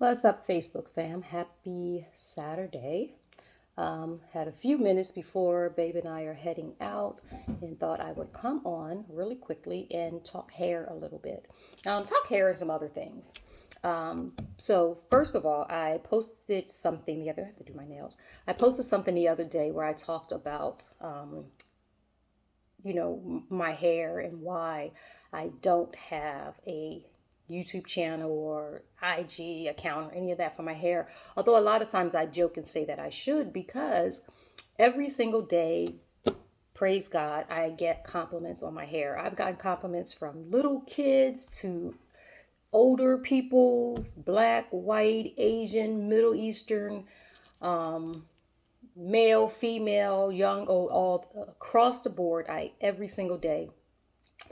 What's up, Facebook fam? Happy Saturday. Had a few minutes before Babe and I are heading out and thought I would come on really quickly and talk hair a little bit. Talk hair and some other things. So first of all, I posted something the other, I have to do my nails. I posted something the other day where I talked about, my hair and why I don't have a YouTube channel or IG account or any of that for my hair. Although a lot of times I joke and say that I should because every single day, praise God, I get compliments on my hair. I've gotten compliments from little kids to older people, black, white, Asian, Middle Eastern, male, female, young, old, all across the board. I every single day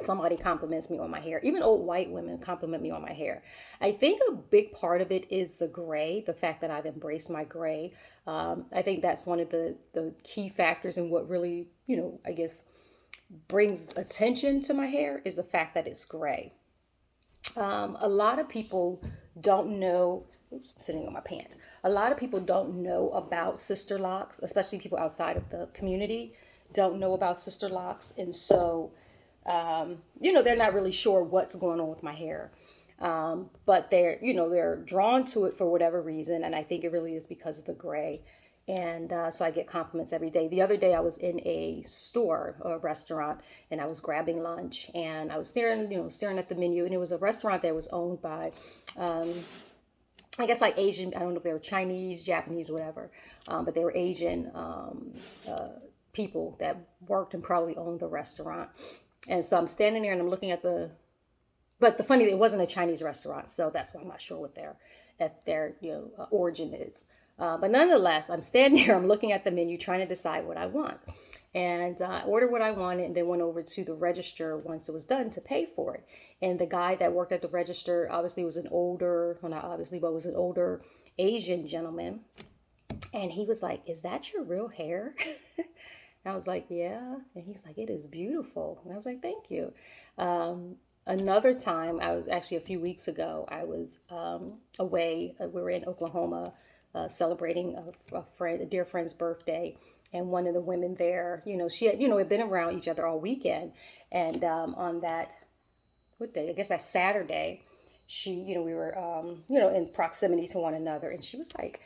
somebody compliments me on my hair. Even old white women compliment me on my hair. I think a big part of it is the gray, the fact that I've embraced my gray. I think that's one of the key factors in what really, I guess brings attention to my hair is the fact that it's gray. A lot of people don't know. Oops, I'm sitting on my pants. A lot of people don't know about Sisterlocs, especially people outside of the community don't know about Sisterlocs, and so they're not really sure what's going on with my hair. But they're drawn to it for whatever reason, and I think it really is because of the gray. And so I get compliments every day. The other day I was in a store or a restaurant and I was grabbing lunch and I was staring at the menu, and it was a restaurant that was owned by, I guess like Asian, I don't know if they were Chinese, Japanese, whatever, but they were Asian people that worked and probably owned the restaurant. And so I'm standing there and I'm looking at but the funny thing, it wasn't a Chinese restaurant, so that's why I'm not sure what their origin is. But nonetheless, I'm standing there, I'm looking at the menu, trying to decide what I want. And I ordered what I wanted and then went over to the register once it was done to pay for it. And the guy that worked at the register obviously was an older, well, not obviously, but was an older Asian gentleman. And he was like, "Is that your real hair?" And I was like, "Yeah." And he's like, "It is beautiful." And I was like, "Thank you." Another time, I was actually a few weeks ago, I was away. We were in Oklahoma celebrating a dear friend's birthday. And one of the women there, she had been around each other all weekend. And on that, what day? I guess that Saturday, we were, in proximity to one another. And she was like,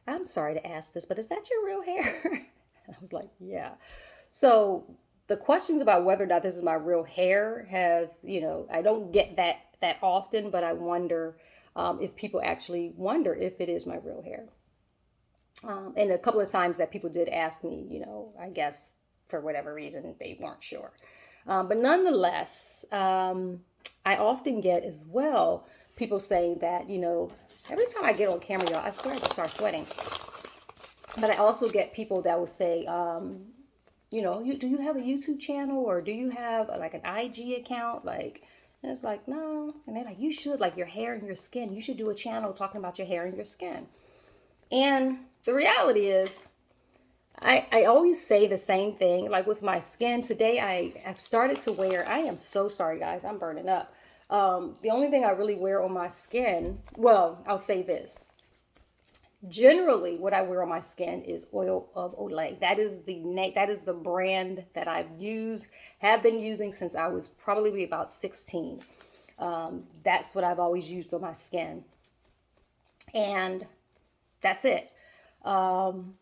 "I'm sorry to ask this, but is that your real hair?" I was like, "Yeah." So the questions about whether or not this is my real hair have, I don't get that often, but I wonder if people actually wonder if it is my real hair. And a couple of times that people did ask me, I guess for whatever reason they weren't sure. But nonetheless, I often get as well people saying that, every time I get on camera, y'all, I swear I just start sweating. But I also get people that will say, do you have a YouTube channel or do you have like an IG account? Like, and it's like, no. And they're like, "You should, like your hair and your skin. You should do a channel talking about your hair and your skin." And the reality is, I always say the same thing. Like with my skin today, I've started to wear, I am so sorry guys, I'm burning up. The only thing I really wear on my skin, well, I'll say this. Generally, what I wear on my skin is oil of Olay. That is the brand that have been using since I was probably about 16. That's what I've always used on my skin, and that's it. Um,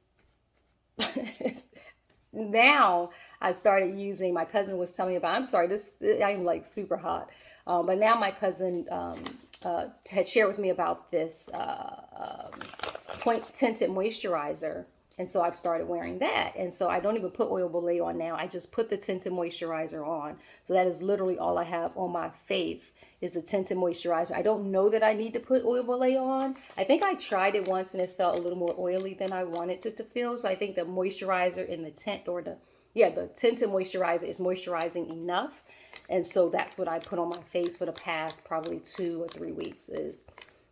Now I started using. My cousin was telling me about. I'm sorry, this I'm like super hot, but now my cousin had shared with me about this tinted moisturizer. And so I've started wearing that. And so I don't even put oil of Olay on now. I just put the tinted moisturizer on. So that is literally all I have on my face is the tinted moisturizer. I don't know that I need to put oil of Olay on. I think I tried it once and it felt a little more oily than I wanted it to feel. So I think the moisturizer in the tint the tinted moisturizer is moisturizing enough. And so that's what I put on my face for the past probably 2 or 3 weeks is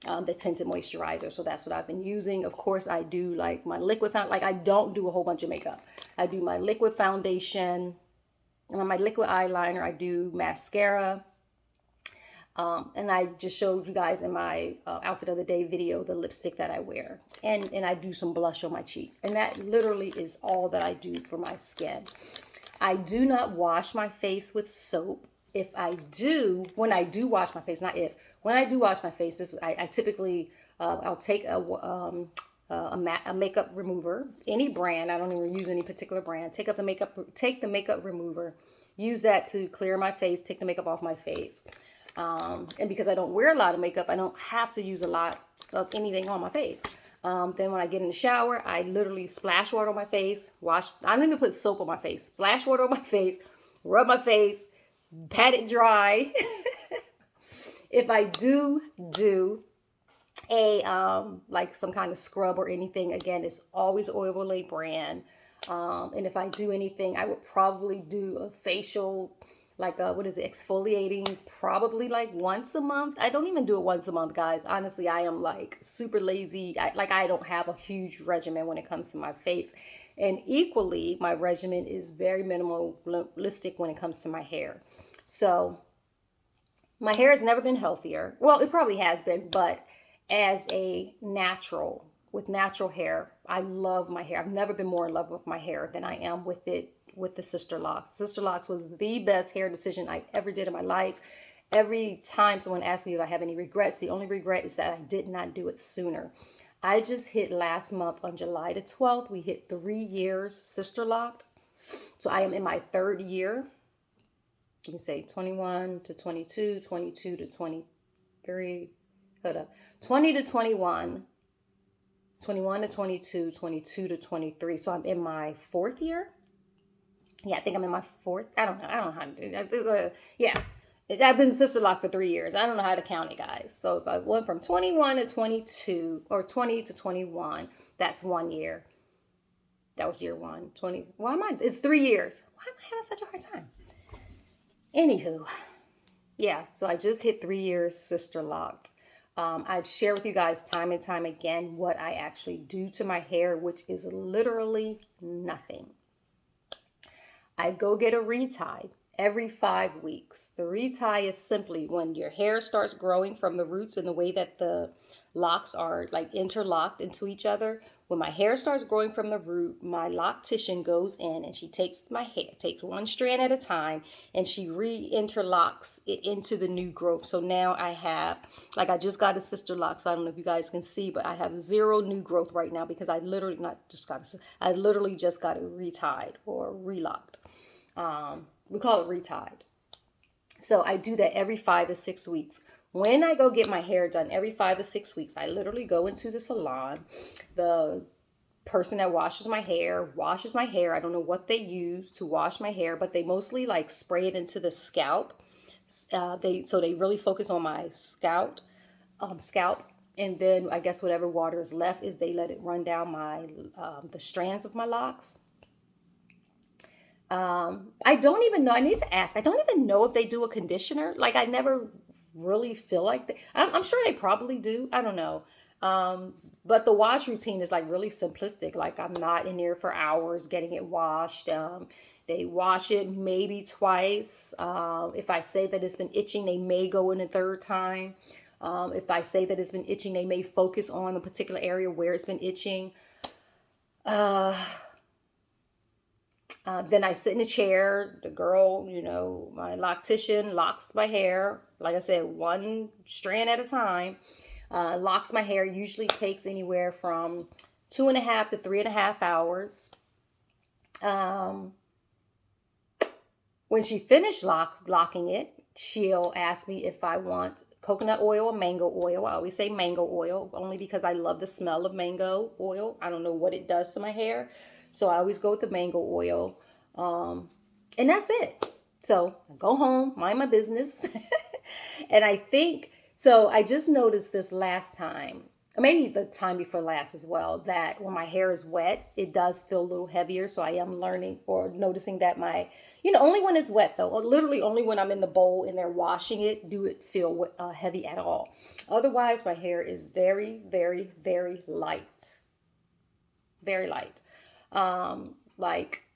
the tinted moisturizer. So that's what I've been using. Of course, I do like my liquid foundation. Like I don't do a whole bunch of makeup. I do my liquid foundation, my liquid eyeliner. I do mascara. And I just showed you guys in my outfit of the day video the lipstick that I wear. And I do some blush on my cheeks. And that literally is all that I do for my skin. I do not wash my face with soap. If I do, when I do wash my face, not if, when I do wash my face, I typically, I'll take a makeup remover, any brand. I don't even use any particular brand. Take the makeup remover, use that to clear my face, take the makeup off my face. And because I don't wear a lot of makeup, I don't have to use a lot of anything on my face. Then when I get in the shower, I literally splash water on my face, wash. I don't even put soap on my face. Splash water on my face, rub my face, pat it dry. If I do a like some kind of scrub or anything, again, it's always Oil brand. And if I do anything, I would probably do a facial, like what is it, exfoliating, probably like once a month. I don't even do it once a month, guys. Honestly, I am like super lazy. I don't have a huge regimen when it comes to my face. And equally, my regimen is very minimalistic when it comes to my hair. So my hair has never been healthier. Well, it probably has been, but as a natural, with natural hair, I love my hair. I've never been more in love with my hair than I am with it with the Sisterlocs. Sisterlocs was the best hair decision I ever did in my life. Every time someone asks me if I have any regrets, the only regret is that I did not do it sooner. I just hit last month on July the 12th. We hit 3 years Sisterlocked. So I am in my third year. You can say 21 to 22, 22 to 23. Hold up. 20 to 21, 21 to 22, 22 to 23. So I'm in my fourth year. Yeah, I think I'm in my fourth. I don't know. I don't know how to do that. Yeah. I've been Sisterlock for 3 years. I don't know how to count it, guys. So if I went from 21 to 22 or 20 to 21, that's 1 year. That was year one. 20. Why am I? It's 3 years. Why am I having such a hard time? Anywho, yeah. So I just hit 3 years Sisterlocked. I've shared with you guys time and time again what I actually do to my hair, which is literally nothing. I go get a retie every 5 weeks. The retie is simply when your hair starts growing from the roots in the way that the locks are like interlocked into each other. When my hair starts growing from the root, my loctician goes in and she takes my hair, takes one strand at a time, and she re-interlocks it into the new growth. So now I have, like I just got a Sisterlock, so I don't know if you guys can see, but I have zero new growth right now because I literally I literally just got it retied or relocked. We call it retied. So I do that every 5 to 6 weeks. When I go get my hair done every 5 to 6 weeks, I literally go into the salon. The person that washes my hair. I don't know what they use to wash my hair, but they mostly like spray it into the scalp. They really focus on my scalp, and then I guess whatever water is left is they let it run down my the strands of my locks. I don't even know. I need to ask. I don't even know if they do a conditioner. Like I never really feel like that. I'm sure they probably do. I don't know. But the wash routine is like really simplistic. Like I'm not in there for hours getting it washed. They wash it maybe twice. If I say that it's been itching, they may go in a third time. If I say that it's been itching, they may focus on a particular area where it's been itching. Then I sit in a chair. The girl, my loctician locks my hair. Like I said, one strand at a time. Locks my hair. Usually takes anywhere from 2.5 to 3.5 hours. When she finished locking it, she'll ask me if I want coconut oil or mango oil. I always say mango oil only because I love the smell of mango oil. I don't know what it does to my hair. So I always go with the mango oil. And that's it. So I go home, mind my business. And I just noticed this last time, or maybe the time before last as well, that when my hair is wet, it does feel a little heavier. So I am learning or noticing that only when it's wet though, or literally only when I'm in the bowl and they're washing it, do it feel heavy at all. Otherwise, my hair is very, very, very light. Very light.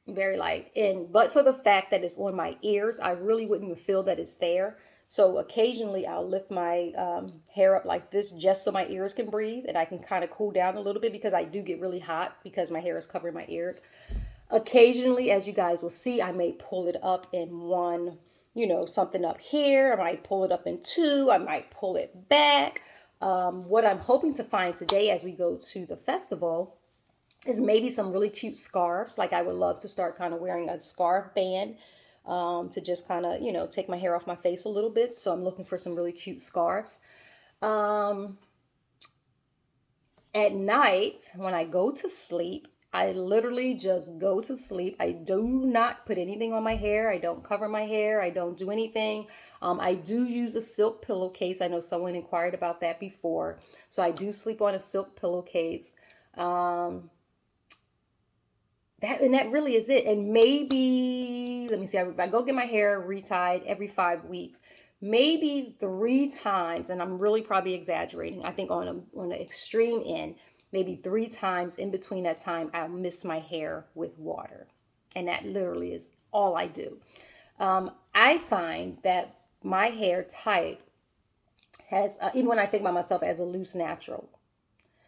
Very light. But for the fact that it's on my ears, I really wouldn't even feel that it's there. So occasionally I'll lift my hair up like this just so my ears can breathe and I can kind of cool down a little bit because I do get really hot because my hair is covering my ears. Occasionally, as you guys will see, I may pull it up in one, something up here. I might pull it up in two. I might pull it back. What I'm hoping to find today as we go to the festival is maybe some really cute scarves. Like I would love to start kind of wearing a scarf band to just kind of, take my hair off my face a little bit. So I'm looking for some really cute scarves. Um, at night, when I go to sleep, I literally just go to sleep. I do not put anything on my hair. I don't cover my hair. I don't do anything. I do use a silk pillowcase. I know someone inquired about that before. So I do sleep on a silk pillowcase. That really is it. And maybe, let me see, I go get my hair retied every 5 weeks, maybe 3 times, and I'm really probably exaggerating. I think on the extreme end, maybe 3 times in between that time, I'll mist my hair with water. And that literally is all I do. I find that my hair type has, even when I think about myself as a loose natural,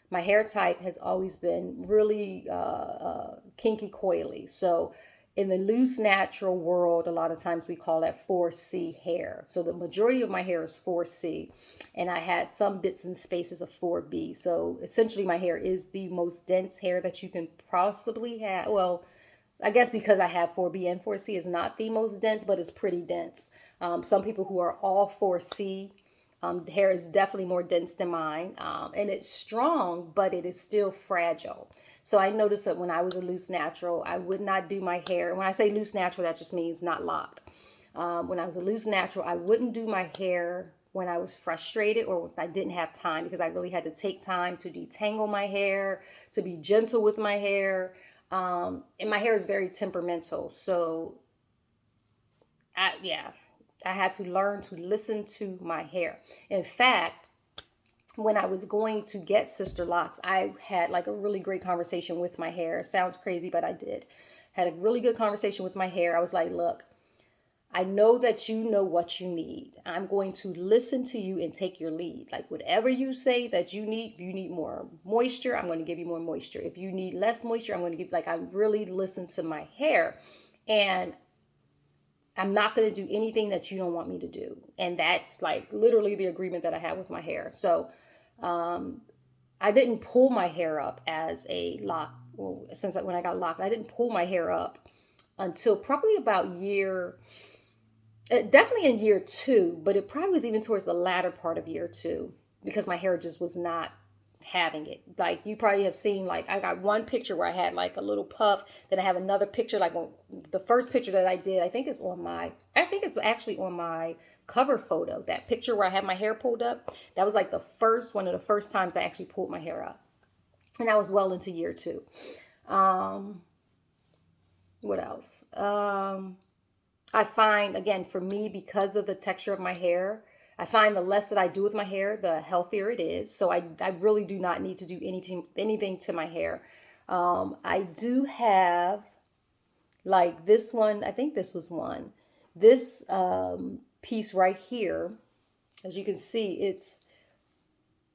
my hair type has always been really kinky coily. So in the loose natural world, a lot of times we call that 4C hair. So the majority of my hair is 4C, and I had some bits and spaces of 4B. So essentially my hair is the most dense hair that you can possibly have. Well, I guess because I have 4B and 4C is not the most dense, but it's pretty dense. Some people who are all 4C, hair is definitely more dense than mine, and it's strong, but it is still fragile. So I noticed that when I was a loose natural, I would not do my hair. When I say loose natural, that just means not locked. When I was a loose natural, I wouldn't do my hair when I was frustrated or if I didn't have time because I really had to take time to detangle my hair, to be gentle with my hair. And my hair is very temperamental. So yeah, I had to learn to listen to my hair. In fact, when I was going to get Sisterlocs, I had like a really great conversation with my hair. It sounds crazy, but I did. Had a really good conversation with my hair. I was like, look, I know that you know what you need. I'm going to listen to you and take your lead. Like whatever you say that you need more moisture, I'm going to give you more moisture. If you need less moisture, I'm going to give, like, I really listen to my hair. And I'm not going to do anything that you don't want me to do. And that's like literally the agreement that I had with my hair. So I didn't pull my hair up as a lock. Well, when I got locked, I didn't pull my hair up until probably about definitely in year two, but it probably was even towards the latter part of year two because my hair just was not having it. Like you probably have seen, like I got one picture where I had like a little puff. Then I have another picture, like the first picture that I did, I think it's actually on my cover photo. That picture where I had my hair pulled up, that was like one of the first times I actually pulled my hair up. And that was well into year two. Um, what else? I find, again, for me, because of the texture of my hair, I find the less that I do with my hair, the healthier it is. So I really do not need to do anything to my hair. I do have like this one. I think this was one. This piece right here, as you can see, its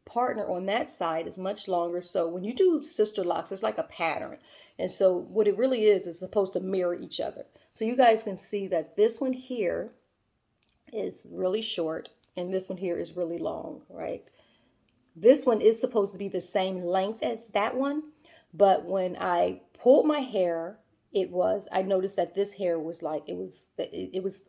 partner on that side is much longer. So when you do Sisterlocs, it's like a pattern. And so what it really is supposed to mirror each other. So you guys can see that this one here is really short and this one here is really long, right? This one is supposed to be the same length as that one, but when I pulled my hair, I noticed that this hair was like, it was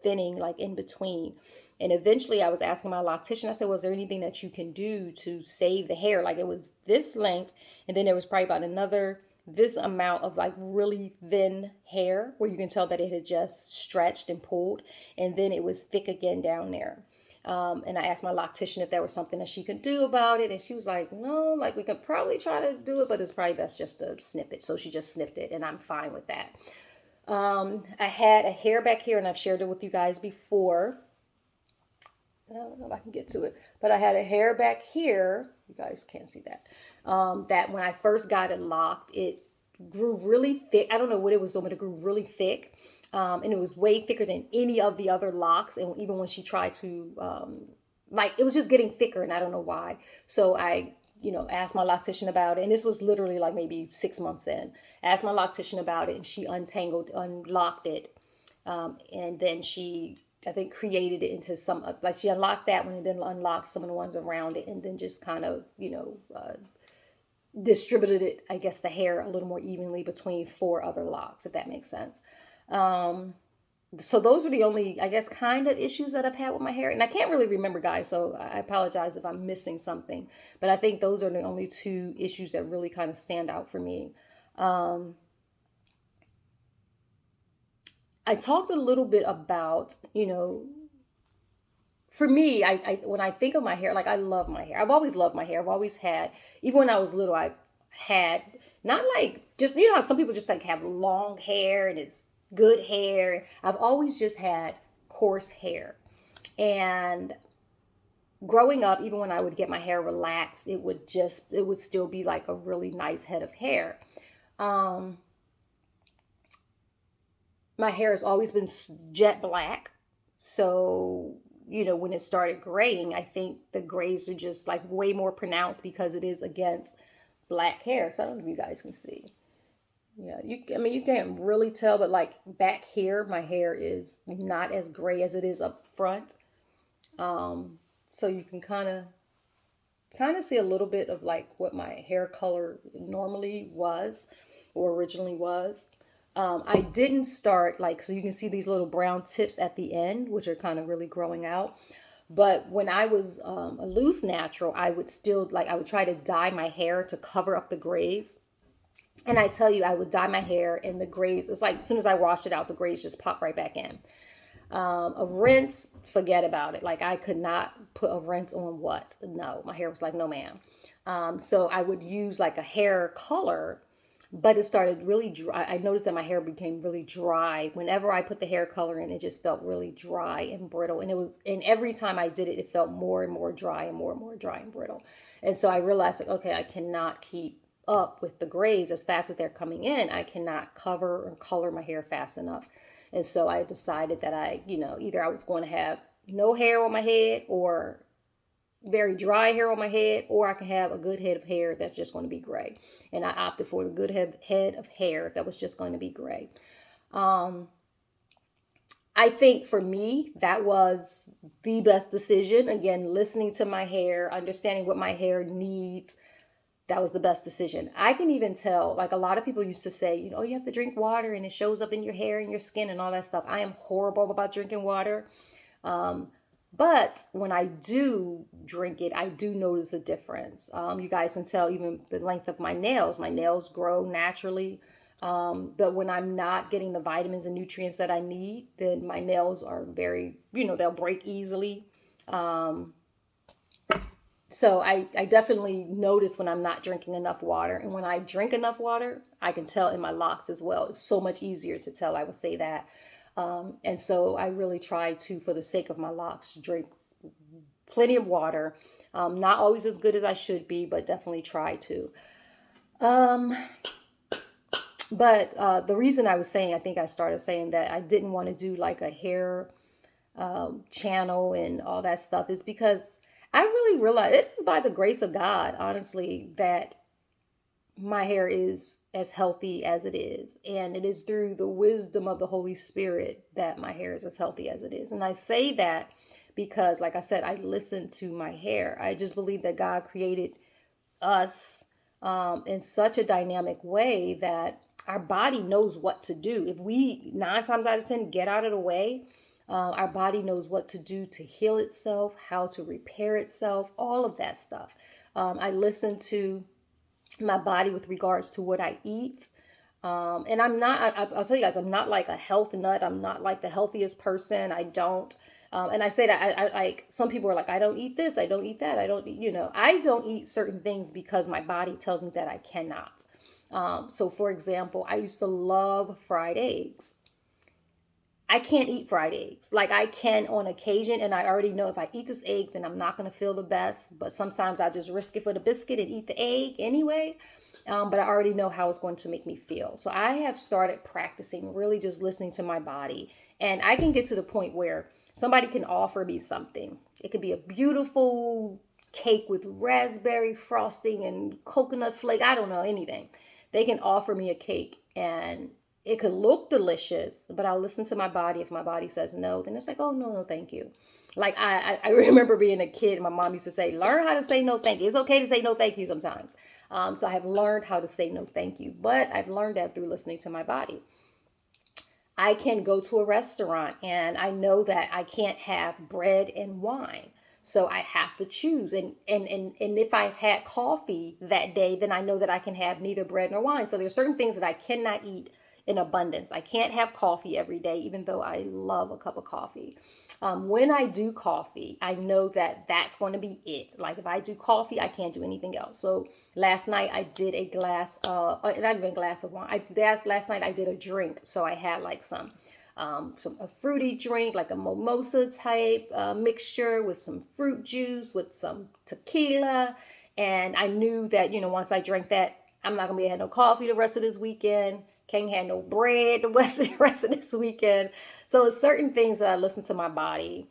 thinning like in between. And eventually I was asking my loctician, I said, was there anything that you can do to save the hair? Like it was this length, and then there was probably about this amount of like really thin hair where you can tell that it had just stretched and pulled, and then it was thick again down there. And I asked my loctician if there was something that she could do about it. And she was like, no, like we could probably try to do it, but it's probably best just to snip it. So she just snipped it and I'm fine with that. I had a hair back here and I've shared it with you guys before. I don't know if I can get to it, but I had a hair back here. You guys can't see that. That when I first got it locked, it grew really thick. I don't know what it was doing, but it grew really thick. And it was way thicker than any of the other locks. And even when she tried to, like, it was just getting thicker, and I don't know why. So I, asked my loctician about it. And this was literally like maybe 6 months in. Asked my loctician about it, and she unlocked it. And then she, I think, created it into some, like she unlocked that one and then unlocked some of the ones around it, and then just kind of, distributed it, I guess, the hair a little more evenly between four other locks, if that makes sense. Um, so those are the only, I guess, kind of issues that I've had with my hair. And I can't really remember, guys, so I apologize if I'm missing something. But I think those are the only two issues that really kind of stand out for me. Um, I talked a little bit about, for me, I when I think of my hair, like I love my hair. I've always loved my hair. I've always had, even when I was little, I had not like just how some people just like have long hair and it's good hair. I've always just had coarse hair. And growing up, even when I would get my hair relaxed, it would still be like a really nice head of hair. Um, my hair has always been jet black. So, when it started graying, I think the grays are just like way more pronounced because it is against black hair. So I don't know if you guys can see. Yeah, I mean, you can't really tell, but like back here, my hair is not as gray as it is up front. Um, so you can kind of see a little bit of like what my hair color normally was or originally was. I didn't start like, so you can see these little brown tips at the end, which are kind of really growing out. But when I was a loose natural, I would still like, I would try to dye my hair to cover up the grays. And I tell you, I would dye my hair and the grays, it's like as soon as I wash it out, the grays just pop right back in. A rinse, forget about it. Like I could not put a rinse on what? No, my hair was like, no, ma'am. So I would use like a hair color, but it started really dry. I noticed that my hair became really dry. Whenever I put the hair color in, it just felt really dry and brittle. And every time I did it, it felt more and more dry and more dry and brittle. And so I realized like, okay, I cannot keep up with the grays as fast as they're coming in. I cannot cover or color my hair fast enough. And so I decided that either I was going to have no hair on my head or very dry hair on my head, or I can have a good head of hair that's just going to be gray. And I opted for the good head of hair that was just going to be gray. Um, I think for me, that was the best decision. Again, listening to my hair, understanding what my hair needs, that was the best decision. I can even tell, like a lot of people used to say, you have to drink water and it shows up in your hair and your skin and all that stuff. I am horrible about drinking water. Um, but when I do drink it, I do notice a difference. You guys can tell even the length of my nails. My nails grow naturally. But when I'm not getting the vitamins and nutrients that I need, then my nails are very, they'll break easily. Um, so I definitely notice when I'm not drinking enough water. And when I drink enough water, I can tell in my locks as well. It's so much easier to tell, I would say that. And so I really try to, for the sake of my locks, drink plenty of water. Not always as good as I should be, but definitely try to. Um, but the reason I was saying, I think I started saying that I didn't want to do like a hair channel and all that stuff is because I really realized it is by the grace of God, honestly, that my hair is as healthy as it is. And it is through the wisdom of the Holy Spirit that my hair is as healthy as it is. And I say that because, like I said, I listen to my hair. I just believe that God created us in such a dynamic way that our body knows what to do. If we 9 times out of 10 get out of the way, our body knows what to do to heal itself, how to repair itself, all of that stuff. I listen to my body with regards to what I eat. And I'll tell you guys, I'm not like a health nut. I'm not like the healthiest person. I don't. And I say that I like some people are like, I don't eat this. I don't eat that. I don't eat certain things because my body tells me that I cannot. So for example, I used to love fried eggs. I can't eat fried eggs. Like I can on occasion, and I already know if I eat this egg, then I'm not going to feel the best. But sometimes I just risk it for the biscuit and eat the egg anyway. But I already know how it's going to make me feel. So I have started practicing really just listening to my body. And I can get to the point where somebody can offer me something. It could be a beautiful cake with raspberry frosting and coconut flake. I don't know, anything. They can offer me a cake and it could look delicious, but I'll listen to my body. If my body says no, then it's like, oh, no, no, thank you. Like I remember being a kid, my mom used to say, learn how to say no, thank you. It's okay to say no, thank you sometimes. So I have learned how to say no, thank you. But I've learned that through listening to my body. I can go to a restaurant and I know that I can't have bread and wine. So I have to choose. And if I've had coffee that day, then I know that I can have neither bread nor wine. So there's certain things that I cannot eat in abundance. I can't have coffee every day, even though I love a cup of coffee. When I do coffee, I know that that's going to be it. Like if I do coffee, I can't do anything else. So last night I did a glass, not even a glass of wine. Last night I did a drink. So I had like some a fruity drink, like a mimosa type mixture with some fruit juice, with some tequila. And I knew that, once I drank that, I'm not going to be able to have no coffee the rest of this weekend. Can't have no bread the rest of this weekend. So it's certain things that I listen to my body.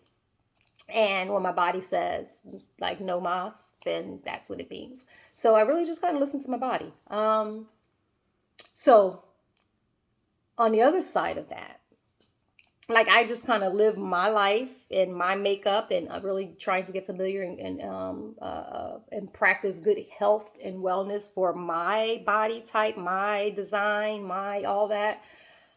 And when my body says like no mas, then that's what it means. So I really just kind of listen to my body. So on the other side of that, like I just kind of live my life in my makeup, and I'm really trying to get familiar and practice good health and wellness for my body type, my design, my all that.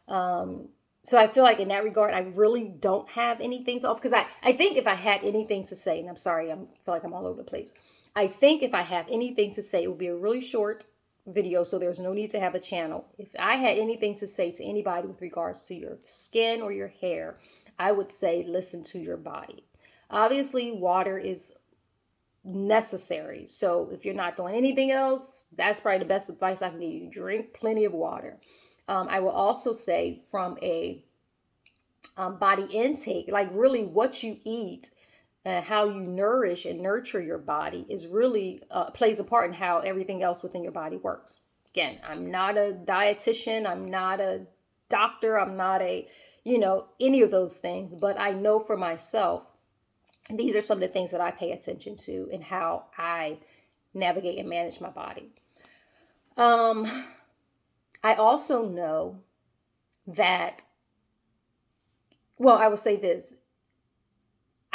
So I feel like in that regard, I really don't have anything to offer, because I think if I had anything to say, and I'm sorry, I feel like I'm all over the place. I think if I have anything to say, it would be a really short video, so there's no need to have a channel. If I had anything to say to anybody with regards to your skin or your hair, I would say listen to your body. Obviously, water is necessary. So if you're not doing anything else, that's probably the best advice I can give you. Drink plenty of water. I will also say from a body intake, like really what you eat and how you nourish and nurture your body is really plays a part in how everything else within your body works. Again, I'm not a dietitian. I'm not a doctor. I'm not any of those things. But I know for myself, these are some of the things that I pay attention to and how I navigate and manage my body. I also know that, well, I would say this.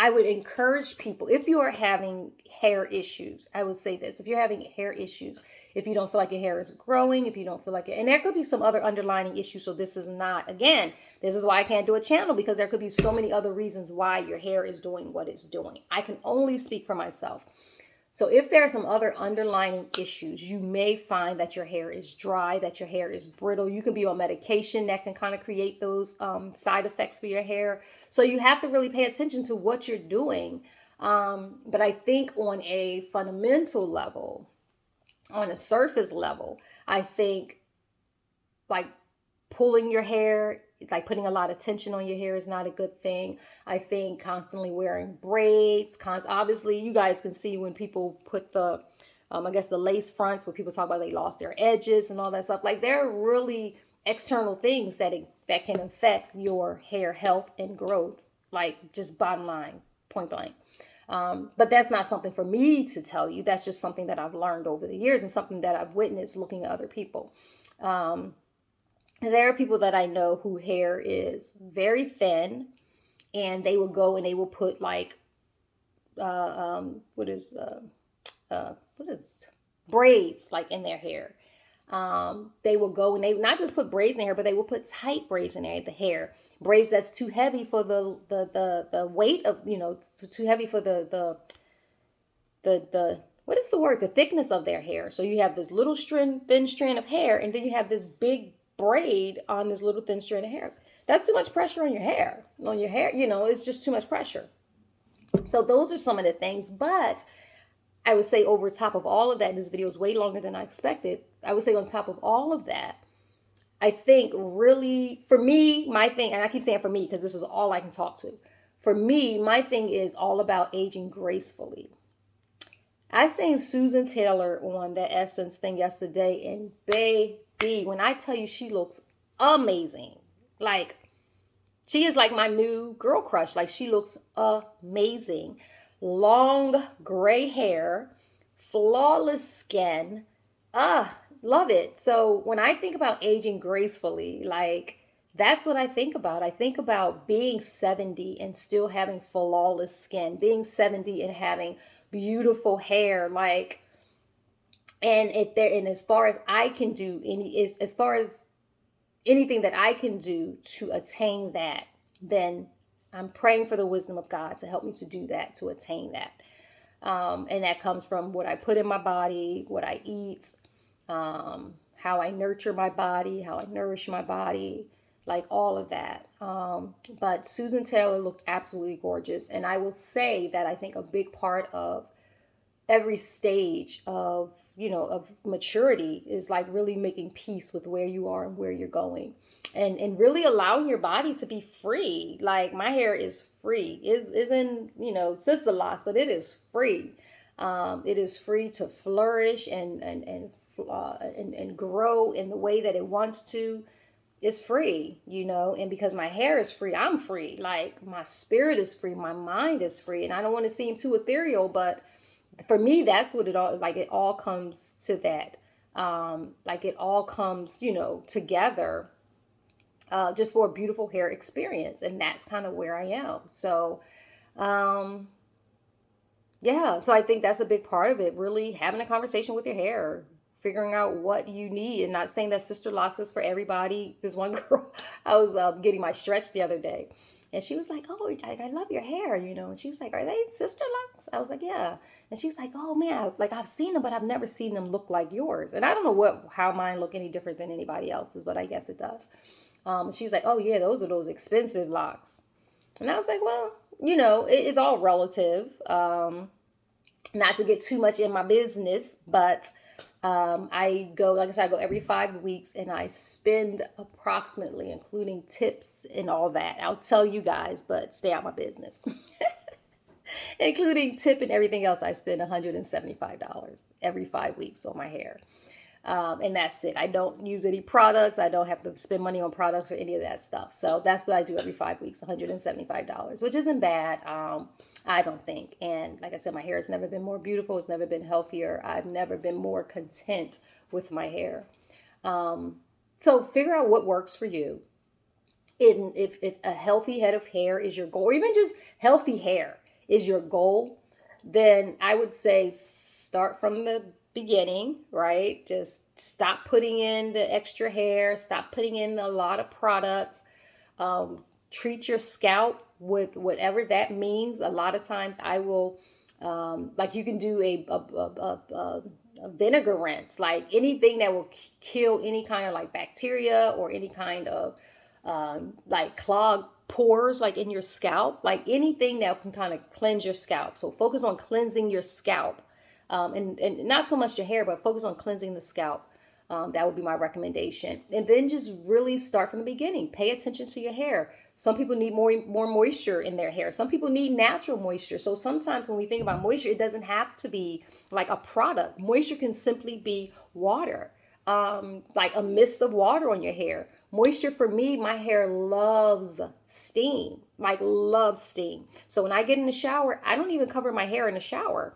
I would encourage people, if you are having hair issues, I would say this. If you're having hair issues, if you don't feel like your hair is growing, if you don't feel like it, and there could be some other underlying issues. So this is not, again, this is why I can't do a channel, because there could be so many other reasons why your hair is doing what it's doing. I can only speak for myself. So if there are some other underlying issues, you may find that your hair is dry, that your hair is brittle. You can be on medication that can kind of create those side effects for your hair. So you have to really pay attention to what you're doing. But I think on a fundamental level, on a surface level, I think like pulling your hair, like putting a lot of tension on your hair is not a good thing. I think constantly wearing braids, obviously you guys can see when people put the, I guess the lace fronts, where people talk about they lost their edges and all that stuff. Like there are really external things that can affect your hair health and growth. Like just bottom line, point blank. But that's not something for me to tell you. That's just something that I've learned over the years and something that I've witnessed looking at other people. There are people that I know who hair is very thin, and they will go and they will put like, what is braids like in their hair. They will go and they not just put braids in their hair, but they will put tight braids in the hair. Braids that's too heavy for the weight of, too heavy for the what is the word? The thickness of their hair. So you have this little thin strand of hair, and then you have this big braid on this little thin strand of hair. That's too much pressure on your hair. It's just too much pressure. So those are some of the things. But I would say over top of all of that, this video is way longer than I expected. I would say on top of all of that, I think really for me, my thing, and I keep saying for me because this is all I can talk to. For me, my thing is all about aging gracefully. I seen Susan Taylor on that Essence thing yesterday, and baby, when I tell you she looks amazing, like she is like my new girl crush. Like she looks amazing. Long gray hair, flawless skin. Love it. So when I think about aging gracefully, like that's what I think about. I think about being 70 and still having flawless skin, being 70 and having beautiful hair. Like, and if there, and as far as I can do any, as far as anything that I can do to attain that, then I'm praying for the wisdom of God to help me to do that, to attain that. And that comes from what I put in my body, what I eat, how I nurture my body, how I nourish my body, like all of that. But Susan Taylor looked absolutely gorgeous. And I will say that I think a big part of every stage of of maturity is like really making peace with where you are and where you're going, and really allowing your body to be free. Like my hair is free, is in Sisterlocs, but it is free. It is free to flourish and grow in the way that it wants to. It's free, and because my hair is free, I'm free. Like my spirit is free, my mind is free, and I don't want to seem too ethereal, but for me, that's what it all comes to that. Like it all comes, together, just for a beautiful hair experience. And that's kind of where I am. So, um, yeah, so I think that's a big part of it. Really having a conversation with your hair, figuring out what you need, and not saying that Sisterlocs is for everybody. There's one girl, I was getting my stretch the other day, and she was like, "Oh, I love your hair," And she was like, "Are they Sisterlocs?" I was like, "Yeah," and she was like, "Oh man, like I've seen them, but I've never seen them look like yours." And I don't know how mine look any different than anybody else's, but I guess it does. She was like, "Oh yeah, those are those expensive locks," and I was like, "Well, it's all relative." Not to get too much in my business, but I go, like I said, I go every 5 weeks, and I spend approximately, including tips and all that. I'll tell you guys, but stay out my business. Including tip and everything else, I spend $175 every 5 weeks on my hair. And that's it. I don't use any products. I don't have to spend money on products or any of that stuff. So that's what I do every 5 weeks, $175, which isn't bad. I don't think. And like I said, my hair has never been more beautiful. It's never been healthier. I've never been more content with my hair. So figure out what works for you. If a healthy head of hair is your goal, or even just healthy hair is your goal, then I would say start from the beginning, right? Just stop putting in the extra hair, stop putting in a lot of products. Treat your scalp with whatever that means. A lot of times I will, like you can do a vinegar rinse, like anything that will kill any kind of like bacteria or any kind of like clogged pores like in your scalp, like anything that can kind of cleanse your scalp. So focus on cleansing your scalp, and not so much your hair, but focus on cleansing the scalp. That would be my recommendation. And then just really start from the beginning. Pay attention to your hair. Some people need more moisture in their hair. Some people need natural moisture. So sometimes when we think about moisture, it doesn't have to be like a product. Moisture can simply be water, like a mist of water on your hair. Moisture for me, my hair loves steam, like loves steam. So when I get in the shower, I don't even cover my hair in the shower.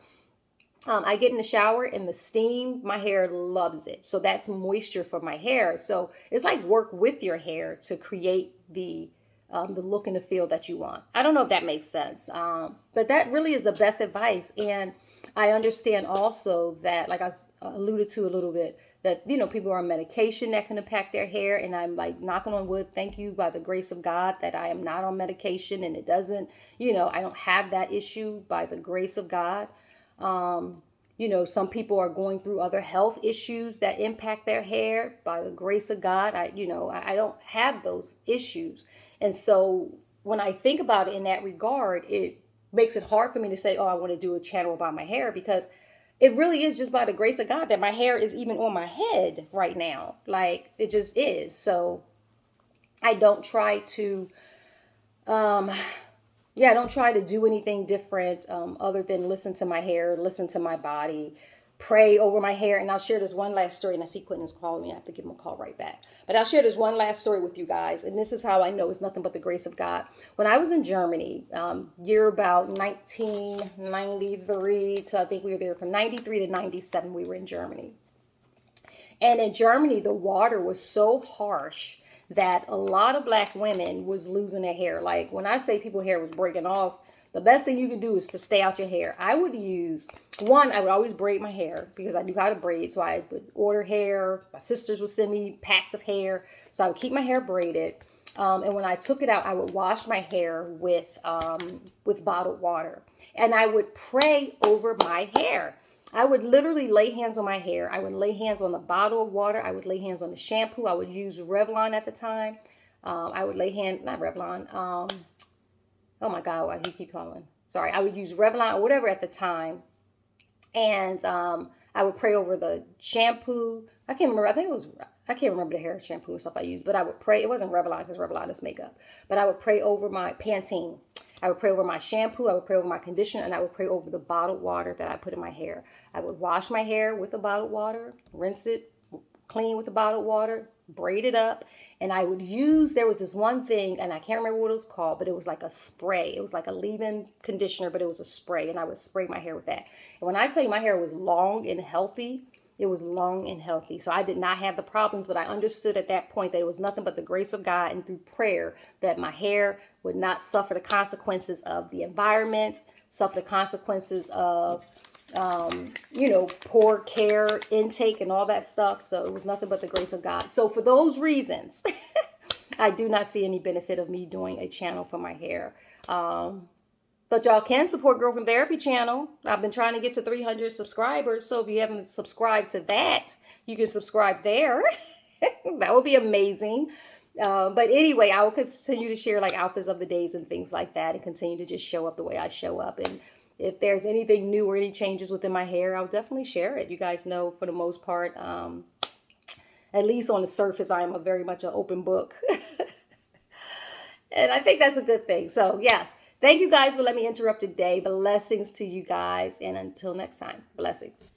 I get in the shower and the steam, my hair loves it. So that's moisture for my hair. So it's like work with your hair to create the look and the feel that you want. I don't know if that makes sense, but that really is the best advice. And I understand also that, like I alluded to a little bit, that people are on medication that can impact their hair, and I'm like knocking on wood, thank you, by the grace of God, that I am not on medication, and it doesn't, I don't have that issue by the grace of God. Some people are going through other health issues that impact their hair. By the grace of God, I don't have those issues. And so when I think about it in that regard, it makes it hard for me to say, oh, I want to do a channel about my hair, because it really is just by the grace of God that my hair is even on my head right now. Like it just is. So I don't try to um yeah, I don't try to do anything different other than listen to my hair, listen to my body, pray over my hair. And I'll share this one last story. And I see Quentin is calling me. I have to give him a call right back. But I'll share this one last story with you guys. And this is how I know it's nothing but the grace of God. When I was in Germany, year about 1993 to I think we were there from 93 to 97, we were in Germany. And in Germany, the water was so harsh that a lot of black women was losing their hair. Like when I say people hair was breaking off, the best thing you can do is to stay out your hair. I would use one, I would always braid my hair because I knew how to braid. So I would order hair. My sisters would send me packs of hair. So I would keep my hair braided. And when I took it out, I would wash my hair with bottled water. And I would pray over my hair. I would literally lay hands on my hair. I would lay hands on the bottle of water. I would lay hands on the shampoo. I would use Revlon at the time. I would lay hand, not Revlon. Oh my God, why do you keep calling? Sorry, I would use Revlon or whatever at the time. And I would pray over the shampoo. I can't remember. I think it was, I can't remember the hair shampoo and stuff I used, but I would pray. It wasn't Revlon because Revlon is makeup. But I would pray over my Pantene. I would pray over my shampoo. I would pray over my conditioner. And I would pray over the bottled water that I put in my hair. I would wash my hair with the bottled water, rinse it clean with the bottled water, braid it up, and I would use, there was this one thing, and I can't remember what it was called, but it was like a spray. It was like a leave-in conditioner, but it was a spray, and I would spray my hair with that. And when I tell you my hair was long and healthy, it was long and healthy. So I did not have the problems, but I understood at that point that it was nothing but the grace of God and through prayer that my hair would not suffer the consequences of the environment, suffer the consequences of poor care intake and all that stuff. So it was nothing but the grace of God. So for those reasons, I do not see any benefit of me doing a channel for my hair. But y'all can support Girl from Therapy channel. I've been trying to get to 300 subscribers. So if you haven't subscribed to that, you can subscribe there. That would be amazing. But anyway, I will continue to share like outfits of the days and things like that and continue to just show up the way I show up. And if there's anything new or any changes within my hair, I'll definitely share it. You guys know for the most part, at least on the surface, I am a very much an open book. And I think that's a good thing. So yes, thank you guys for letting me interrupt today. Blessings to you guys. And until next time, blessings.